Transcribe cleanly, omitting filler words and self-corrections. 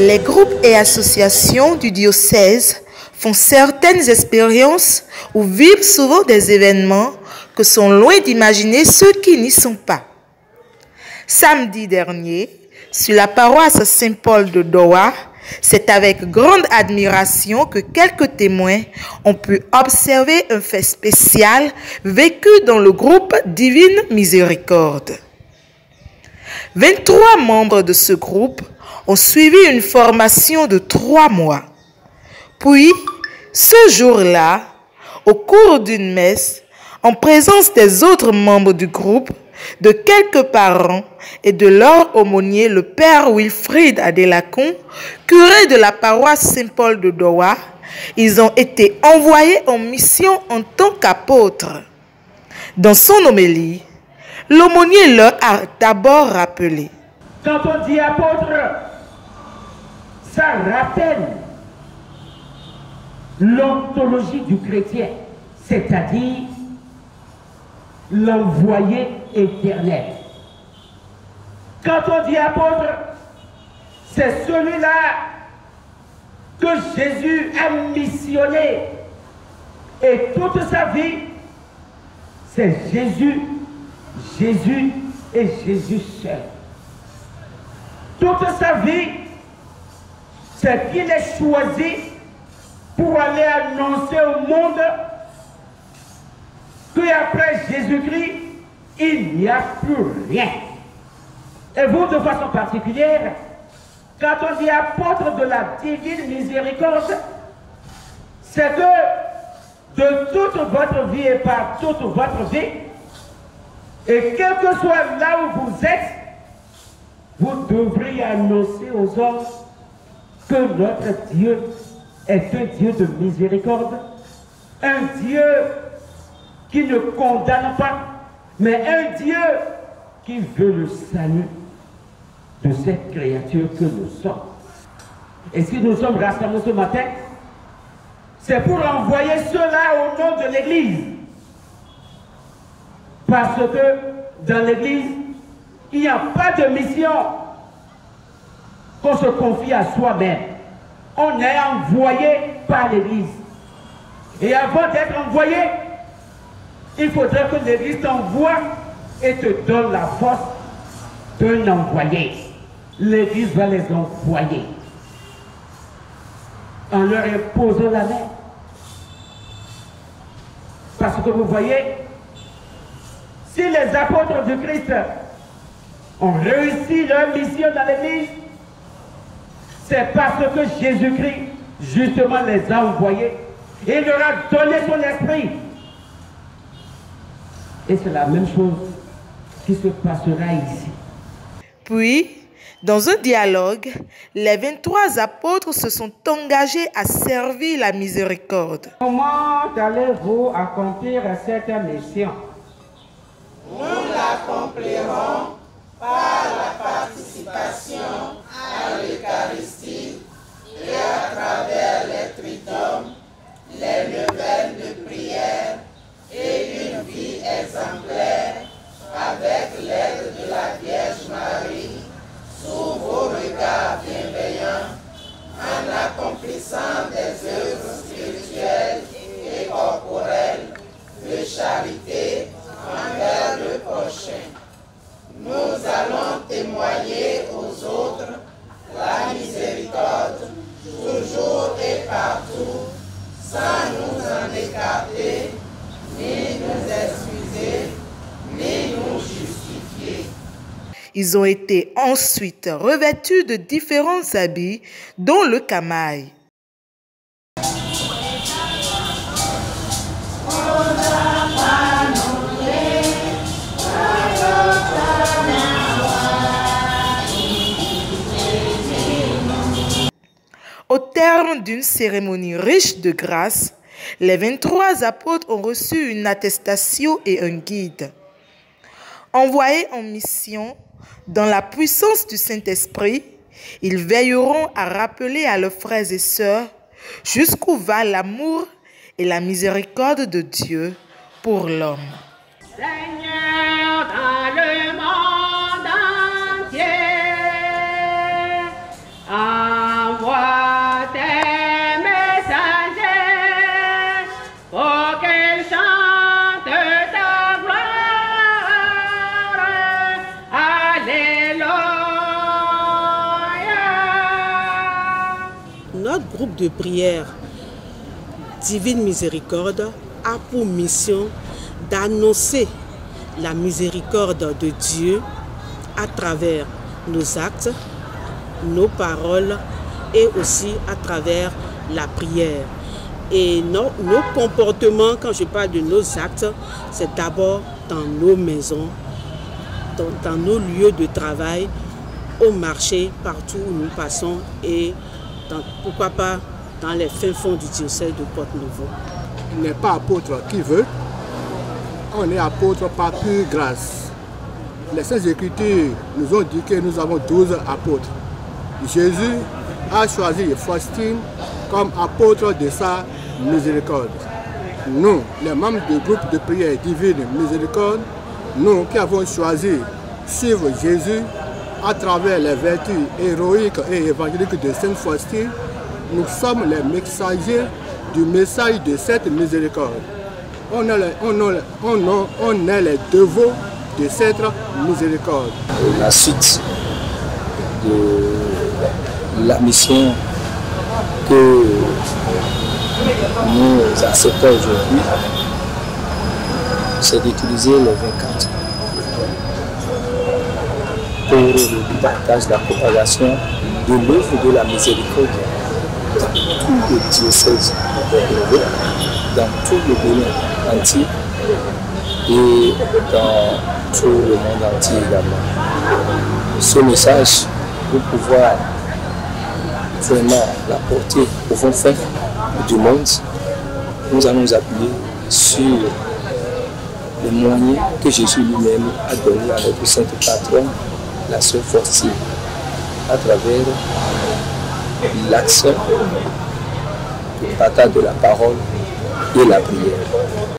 Les groupes et associations du diocèse font certaines expériences ou vivent souvent des événements que sont loin d'imaginer ceux qui n'y sont pas. Samedi dernier, sur la paroisse Saint-Paul de Doha, c'est avec grande admiration que quelques témoins ont pu observer un fait spécial vécu dans le groupe Divine Miséricorde. 23 membres de ce groupe ont suivi une formation de 3 mois. Puis, ce jour-là, au cours d'une messe, en présence des autres membres du groupe, de quelques parents et de leur aumônier, le père Wilfrid Adelakon, curé de la paroisse Saint-Paul de Doha, ils ont été envoyés en mission en tant qu'apôtres. Dans son homélie, l'aumônier leur a d'abord rappelé. Quand on dit apôtre, ça rappelle l'ontologie du chrétien, c'est-à-dire l'envoyé éternel. Quand on dit apôtre, c'est celui-là que Jésus a missionné. Et toute sa vie, c'est Jésus, Jésus et Jésus seul. Toute sa vie, c'est qu'il est choisi pour aller annoncer au monde qu'après Jésus-Christ, il n'y a plus rien. Et vous, de façon particulière, quand on dit apôtre de la divine miséricorde, c'est que de toute votre vie et par toute votre vie, et quel que soit là où vous êtes, vous devriez annoncer aux hommes que notre Dieu est un Dieu de miséricorde, un Dieu qui ne condamne pas, mais un Dieu qui veut le salut de cette créature que nous sommes. Et si nous sommes rassemblés ce matin, c'est pour envoyer cela au nom de l'Église. Parce que dans l'Église, il n'y a pas de mission qu'on se confie à soi-même. On est envoyé par l'Église. Et avant d'être envoyé, il faudrait que l'Église t'envoie et te donne la force d'un envoyé. L'Église va les envoyer en leur imposant la main. Parce que vous voyez, si les apôtres du Christ ont réussi leur mission dans l'Église, c'est parce que Jésus-Christ, justement, les a envoyés et leur a donné son esprit. Et c'est la même chose qui se passera ici. Puis, dans un dialogue, les 23 apôtres se sont engagés à servir la miséricorde. Comment allez-vous accomplir cette mission? Nous l'accomplirons par la participation à l'Eucharistie et à travers les tridômes, les neuvaines de prière et une vie exemplaire avec l'aide de la Vierge Marie sous vos regards bienveillants en accomplissant des œuvres spirituelles et corporelles de charité envers le prochain. Nous allons témoigner aux autres la miséricorde toujours et partout sans nous en écarter, ni nous excuser, ni nous justifier. Ils ont été ensuite revêtus de différents habits, dont le camail. Au terme d'une cérémonie riche de grâce, les 23 apôtres ont reçu une attestation et un guide. Envoyés en mission, dans la puissance du Saint-Esprit, ils veilleront à rappeler à leurs frères et sœurs jusqu'où va l'amour et la miséricorde de Dieu pour l'homme. Seigneur, dans le monde entier, de prière Divine Miséricorde a pour mission d'annoncer la miséricorde de Dieu à travers nos actes, nos paroles et aussi à travers la prière. Et nos comportements, quand je parle de nos actes, c'est d'abord dans nos maisons, dans nos lieux de travail, au marché, partout où nous passons et pourquoi pas dans les fins fonds du diocèse de Porte-Nouveau. Il n'est pas apôtre qui veut, on est apôtre par pure grâce. Les Saintes Écritures nous ont dit que nous avons 12 apôtres. Jésus a choisi Faustine comme apôtre de sa miséricorde. Nous, les membres du groupe de prière Divine Miséricorde, nous qui avons choisi suivre Jésus à travers les vertus héroïques et évangéliques de Sainte Faustine, nous sommes les messagers du message de cette miséricorde. On est les dévots de cette miséricorde. La suite de la mission que nous acceptons aujourd'hui, c'est d'utiliser les 24 pour le partage, la propagation de l'œuvre de la miséricorde dans tout le diocèse de Porte-Nouveau, dans tout le Bénin entier et dans tout le monde entier également. Ce message, pour pouvoir vraiment l'apporter au fond fin du monde, nous allons nous appuyer sur les moyens que Jésus lui-même a donné à notre sainte patronne, la sœur Faustine, à travers l'action, le partage de la parole et la prière.